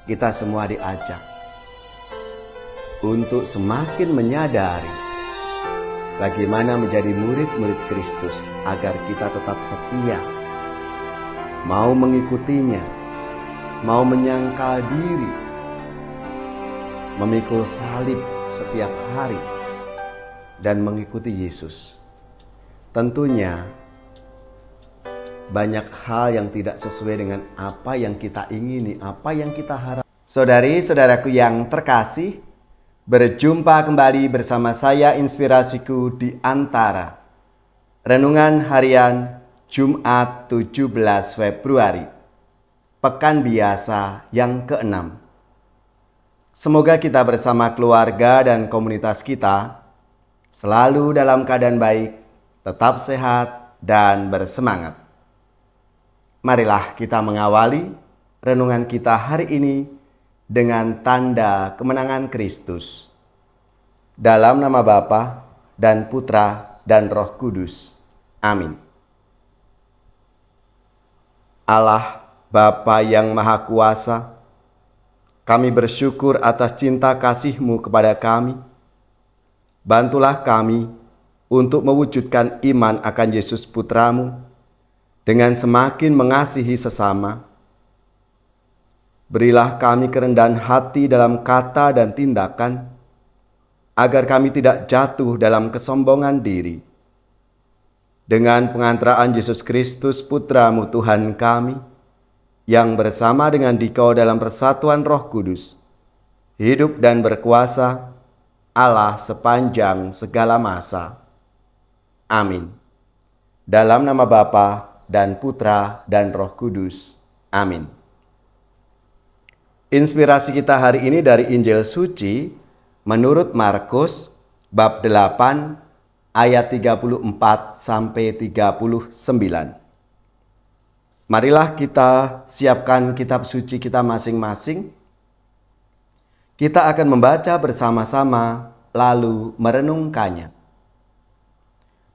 kita semua diajak untuk semakin menyadari bagaimana menjadi murid-murid Kristus agar kita tetap setia, mau mengikutinya, mau menyangkal diri, memikul salib setiap hari, dan mengikuti Yesus. Tentunya banyak hal yang tidak sesuai dengan apa yang kita ingini, apa yang kita harapkan. Saudari-saudaraku yang terkasih, berjumpa kembali bersama saya Inspirasiku di Antara. Renungan harian Jumat 17 Februari, Pekan Biasa yang ke-6. Semoga kita bersama keluarga dan komunitas kita selalu dalam keadaan baik, tetap sehat, dan bersemangat. Marilah kita mengawali renungan kita hari ini dengan tanda kemenangan Kristus. Dalam nama Bapa dan Putra dan Roh Kudus. Amin. Allah Bapa yang Maha Kuasa, kami bersyukur atas cinta kasih-Mu kepada kami. Bantulah kami untuk mewujudkan iman akan Yesus Putra-Mu dengan semakin mengasihi sesama. Berilah kami kerendahan hati dalam kata dan tindakan, agar kami tidak jatuh dalam kesombongan diri. Dengan pengantaraan Yesus Kristus Putra-Mu Tuhan kami, yang bersama dengan Dikau dalam persatuan Roh Kudus, hidup dan berkuasa Allah sepanjang segala masa. Amin. Dalam nama Bapa dan Putra dan Roh Kudus. Amin. Inspirasi kita hari ini dari Injil Suci menurut Markus bab 8 ayat 34 sampai 39. Marilah kita siapkan kitab suci kita masing-masing. Kita akan membaca bersama-sama lalu merenungkannya.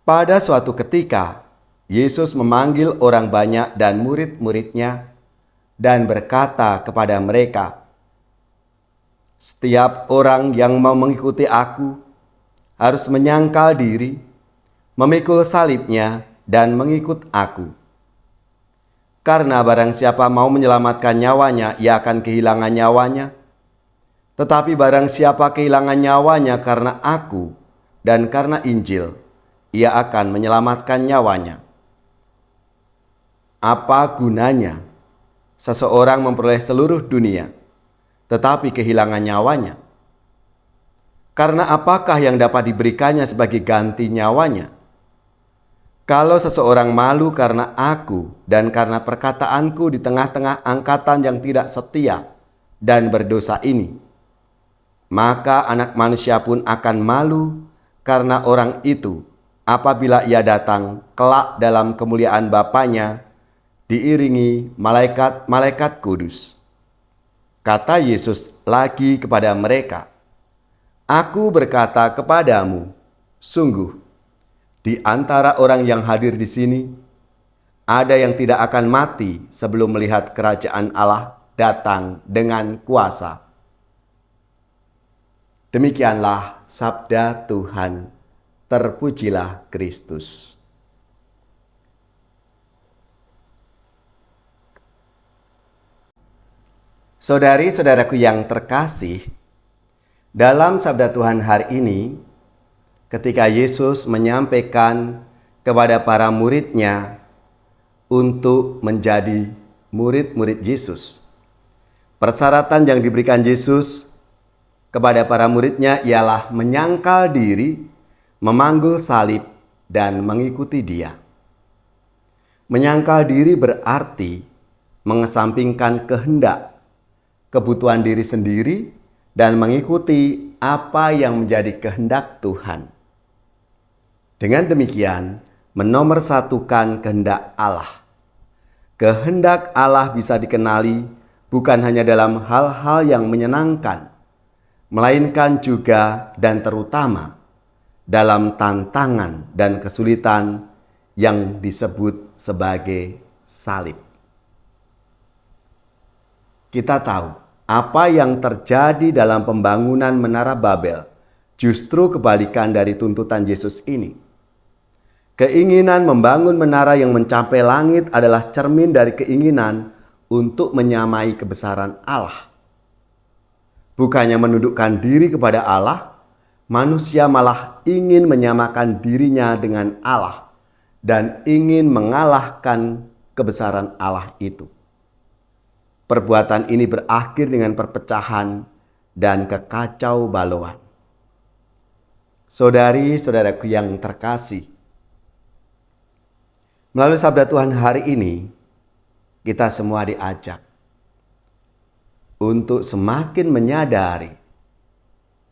Pada suatu ketika, Yesus memanggil orang banyak dan murid-muridnya dan berkata kepada mereka, "Setiap orang yang mau mengikuti aku harus menyangkal diri, memikul salibnya dan mengikut aku. Karena barang siapa mau menyelamatkan nyawanya, ia akan kehilangan nyawanya. Tetapi barang siapa kehilangan nyawanya karena aku dan karena Injil, ia akan menyelamatkan nyawanya. Apa gunanya seseorang memperoleh seluruh dunia, tetapi kehilangan nyawanya? Karena apakah yang dapat diberikannya sebagai ganti nyawanya? Kalau seseorang malu karena aku dan karena perkataanku di tengah-tengah angkatan yang tidak setia dan berdosa ini, maka Anak Manusia pun akan malu karena orang itu apabila ia datang kelak dalam kemuliaan Bapanya diiringi malaikat-malaikat kudus." Kata Yesus lagi kepada mereka, "Aku berkata kepadamu, sungguh, di antara orang yang hadir di sini, ada yang tidak akan mati sebelum melihat kerajaan Allah datang dengan kuasa." Demikianlah sabda Tuhan. Terpujilah Kristus. Saudari-saudaraku yang terkasih, dalam sabda Tuhan hari ini, ketika Yesus menyampaikan kepada para muridnya untuk menjadi murid-murid Yesus, persyaratan yang diberikan Yesus kepada para muridnya ialah menyangkal diri, memanggul salib, dan mengikuti Dia. Menyangkal diri berarti mengesampingkan kehendak, kebutuhan diri sendiri, dan mengikuti apa yang menjadi kehendak Tuhan. Dengan demikian, menomorsatukan kehendak Allah. Kehendak Allah bisa dikenali bukan hanya dalam hal-hal yang menyenangkan, melainkan juga dan terutama dalam tantangan dan kesulitan yang disebut sebagai salib. Kita tahu Apa yang terjadi dalam pembangunan Menara Babel justru kebalikan dari tuntutan Yesus ini. Keinginan membangun menara yang mencapai langit adalah cermin dari keinginan untuk menyamai kebesaran Allah. Bukannya menundukkan diri kepada Allah, manusia malah ingin menyamakan dirinya dengan Allah dan ingin mengalahkan kebesaran Allah itu. Perbuatan ini berakhir dengan perpecahan dan kekacau balauan. Saudari-saudaraku yang terkasih, melalui sabda Tuhan hari ini, kita semua diajak untuk semakin menyadari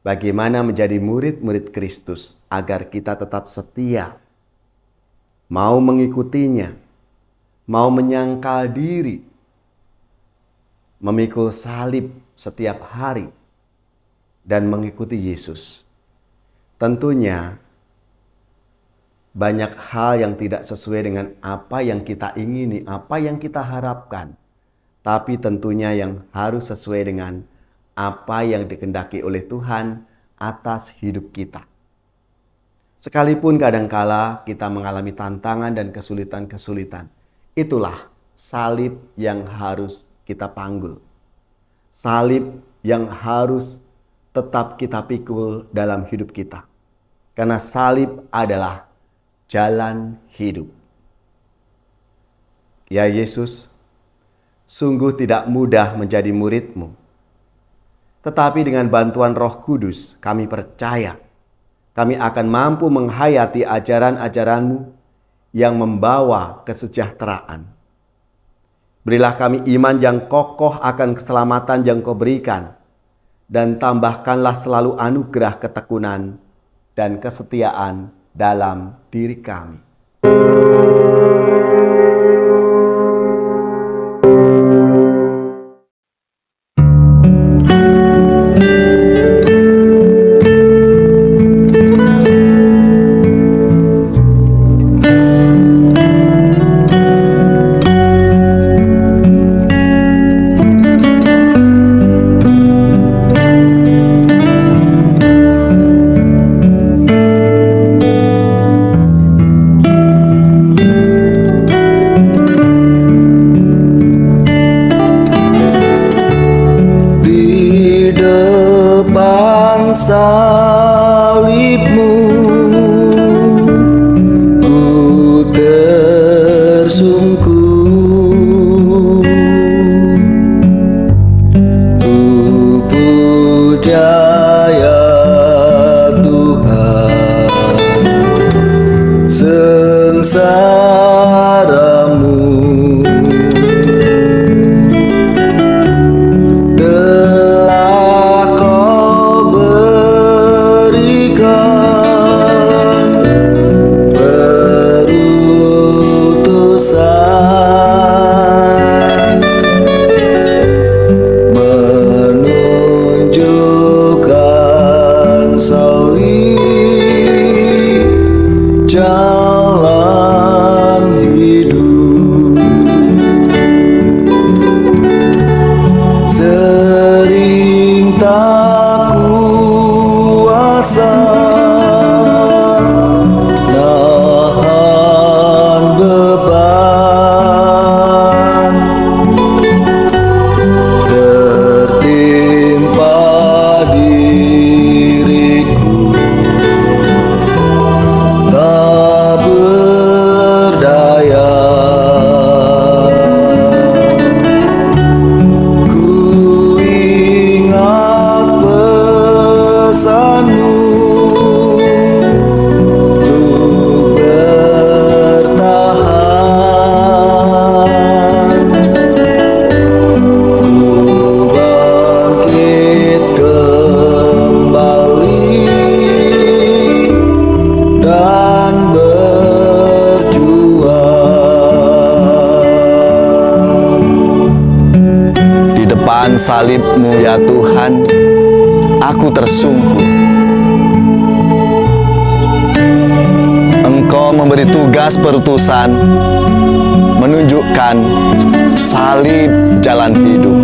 bagaimana menjadi murid-murid Kristus agar kita tetap setia, mau mengikutinya, mau menyangkal diri, memikul salib setiap hari, dan mengikuti Yesus. Tentunya banyak hal yang tidak sesuai dengan apa yang kita ingini, apa yang kita harapkan. Tapi tentunya yang harus sesuai dengan apa yang dikehendaki oleh Tuhan atas hidup kita. Sekalipun kadangkala kita mengalami tantangan dan kesulitan-kesulitan, itulah salib yang harus kita panggul. Salib yang harus tetap kita pikul dalam hidup kita. Karena salib adalah jalan hidup. Ya Yesus, sungguh tidak mudah menjadi murid-Mu. Tetapi dengan bantuan Roh Kudus, kami percaya kami akan mampu menghayati ajaran-ajaran-Mu yang membawa kesejahteraan. Berilah kami iman yang kokoh akan keselamatan yang Kau berikan, dan tambahkanlah selalu anugerah ketekunan dan kesetiaan dalam diri kami. Salib-Mu ku tersungkur, ku puja ya Tuhan, sengsara-Mu jalan hidup. Sering tak kuasa nahan beban, tertimpa diriku, tak berdaya. Ku ingat pesan-Mu untuk bertahan. Ku bangkit kembali dan berjuang. Di depan salib-Mu ya Tuhan, aku tersungkur. Engkau memberi tugas perutusan, menunjukkan salib jalan hidup.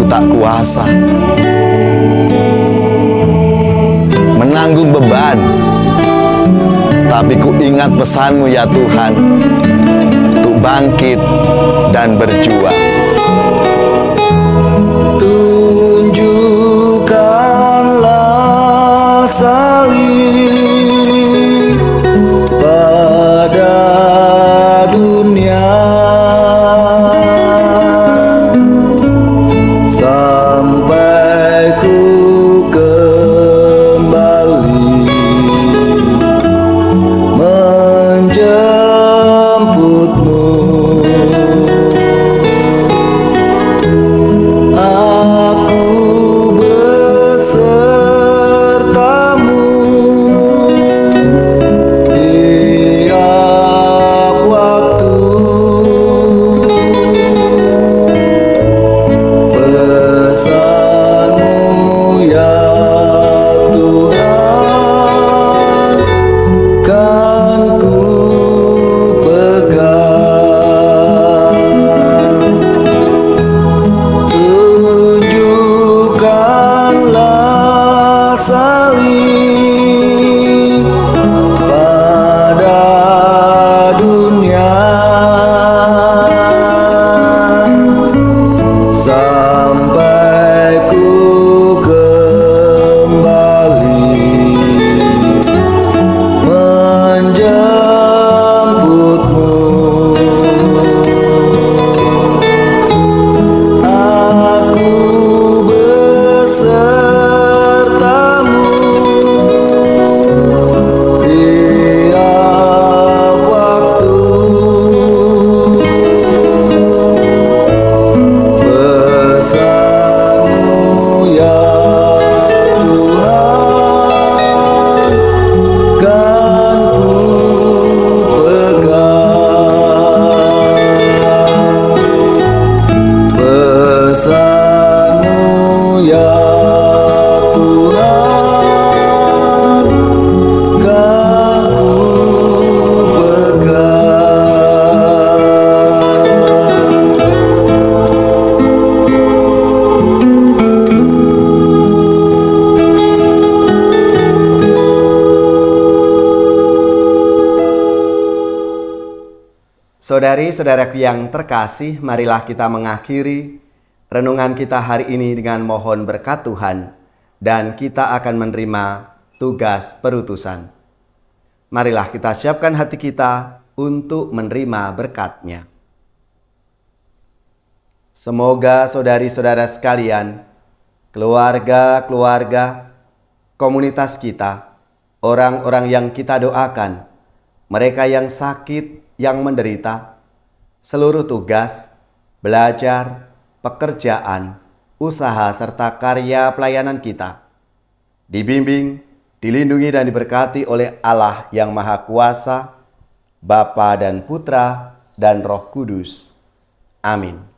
tak kuasa menanggung beban, tapi ku ingat pesan-Mu ya Tuhan, untuk bangkit dan berjuang. Tunjukkanlah salib pada dunia, sampai ku kembali menjemputmu. Aku besertamu tiap waktu. Pesan-Mu ya Tuhan kan ku pegang. Tunjukkanlah salib pada dunia, sampai ku kembali menjemputmu. Aku besertamu tiap waktu. Pesan-Mu ya Tuhan kan ku pegang. Pesan-Mu ya Tuhan kan ku pegang. Saudari-saudaraku yang terkasih, marilah kita mengakhiri renungan kita hari ini dengan mohon berkat Tuhan, dan kita akan menerima tugas perutusan. Marilah kita siapkan hati kita untuk menerima berkat-Nya. Semoga saudari-saudara sekalian, keluarga-keluarga, komunitas kita, orang-orang yang kita doakan, mereka yang sakit, yang menderita, seluruh tugas, belajar, pekerjaan, usaha, serta karya pelayanan kita dibimbing, dilindungi, dan diberkati oleh Allah yang Maha Kuasa, Bapa dan Putra dan Roh Kudus. Amin.